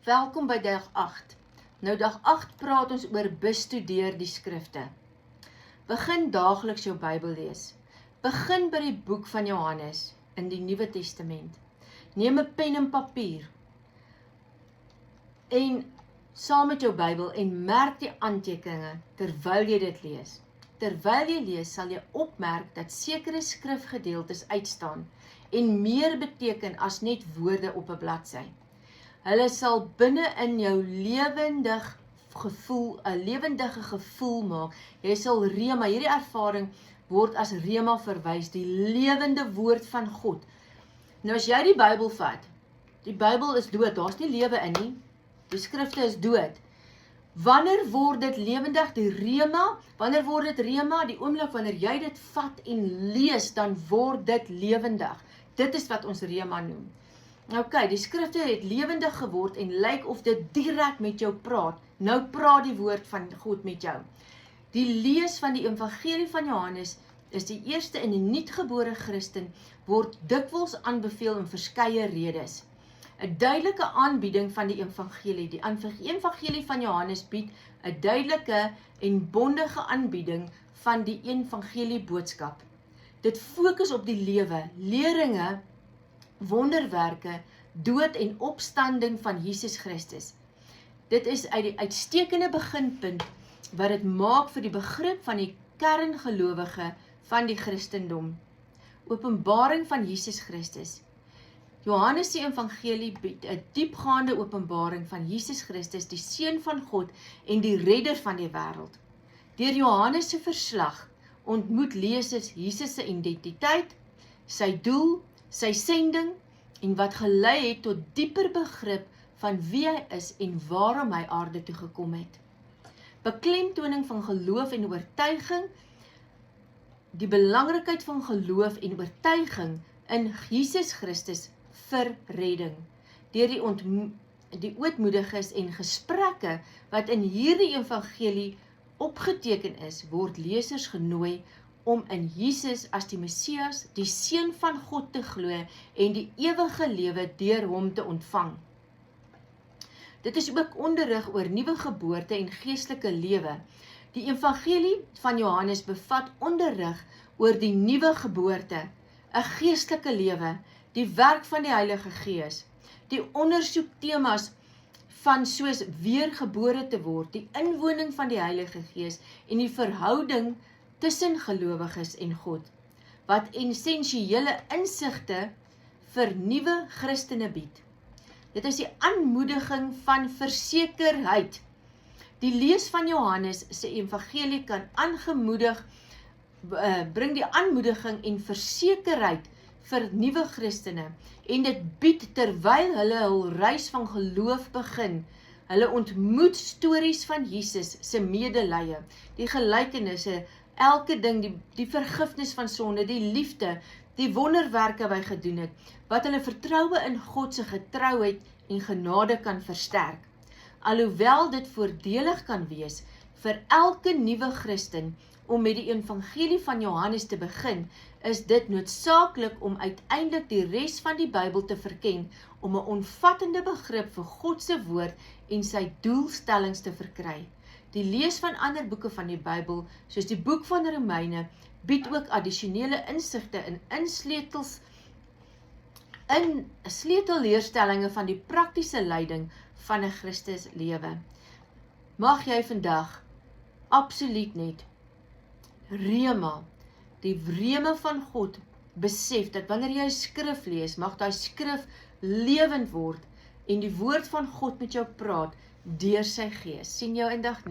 Welkom by dag 8. Nou dag 8 praat ons oor bestudeer die skrifte. Begin daagliks jou Bybel lees. Begin by die boek van Johannes in die Nuwe Testament. Neem 'n pen en papier en saam met jou Bybel en merk die aantekeninge terwyl jy dit lees. Terwyl jy lees, sal jy opmerk dat sekere skrifgedeeltes uitstaan en meer beteken as net woorde op 'n bladsy. Hulle sal binne in jou lewendige gevoel maak. Jy sal rema, hierdie ervaring word as rema verwys, die lewende woord van God. Nou as jy die Bybel vat, die Bybel is dood, daar's nie lewe in nie, die skrifte is dood. Wanneer word dit lewendig, die rema? Wanneer word dit rema? Die oomblik wanneer jy dit vat en lees, dan word dit lewendig. Dit is wat ons rema noem. Ok, die skrifte het lewendig geword en lyk of dit direk met jou praat. Nou praat die woord van God met jou. Die lees van die evangelie van Johannes is die eerste in die nuutgebore Christen, word dikwels aanbeveel in verskeie redes. 'n duidelike aanbieding van die evangelie. Die evangelie van Johannes bied 'n duidelike en bondige aanbieding van die evangelie boodskap. Dit fokus op die lewe, leringe, wonderwerke, dood en opstanding van Jesus Christus. Dit is uit die uitstekende beginpunt wat dit maak vir die begrip van die kerngelowige van die Christendom. Openbaring van Jesus Christus. Johannes se evangelie bied 'n diepgaande openbaring van Jesus Christus, die Seun van God en die redder van die wêreld. Deur Johannes se verslag ontmoet lesers Jesus se identiteit, sy doel, sy sending en wat gelei het tot dieper begrip van wie hy is en waarom hy aarde toe gekom het. Beklemtoning van geloof en oortuiging, die belangrikheid van geloof en oortuiging in Jesus Christus vir redding. Deur die ootmoediges en gesprekke wat in hierdie evangelie opgeteken is, word lesers genooi om in Jesus as die Messias, die Seun van God te glo en die ewige lewe deur hom te ontvang. Dit is ook onderrig oor nuwe geboorte en geestelike lewe. Die evangelie van Johannes bevat onderrig oor die nuwe geboorte, 'n geestelike lewe, die werk van die Heilige Gees, die ondersoek temas van soos weergebore te word, die inwoning van die Heilige Gees en die verhouding tussen gelowiges en God, wat essensiële insigte vir nuwe Christene bied. Dit is die aanmoediging van versekerheid. Die lees van Johannes se evangelie kan bring die aanmoediging en versekerheid vir nuwe Christene en dit bied terwyl hulle hul reis van geloof begin. Hulle ontmoet stories van Jesus se medelee, die gelykenisse, elke ding, die vergifnis van sonde, die liefde, die wonderwerke wat hy gedoen het, wat hulle vertroue in God se getrouheid en genade kan versterk. Alhoewel dit voordelig kan wees vir elke nuwe Christen om met die evangelie van Johannes te begin, is dit noodsaaklik om uiteindelik die res van die Bybel te verken, om 'n omvattende begrip vir God se woord en sy doelstellings te verkry. Die lees van ander boeke van die Bybel, soos die boek van Romeine, bied ook addisionele insigte in sleutelleerstellings van die praktiese leiding van 'n Christus lewe. Mag jy vandag absoluut net rema, die rema van God, besef dat wanneer jy 'n skrif lees, mag daai skrif lewend word en die woord van God met jou praat deur sy Gees. Sien jou in dag 9.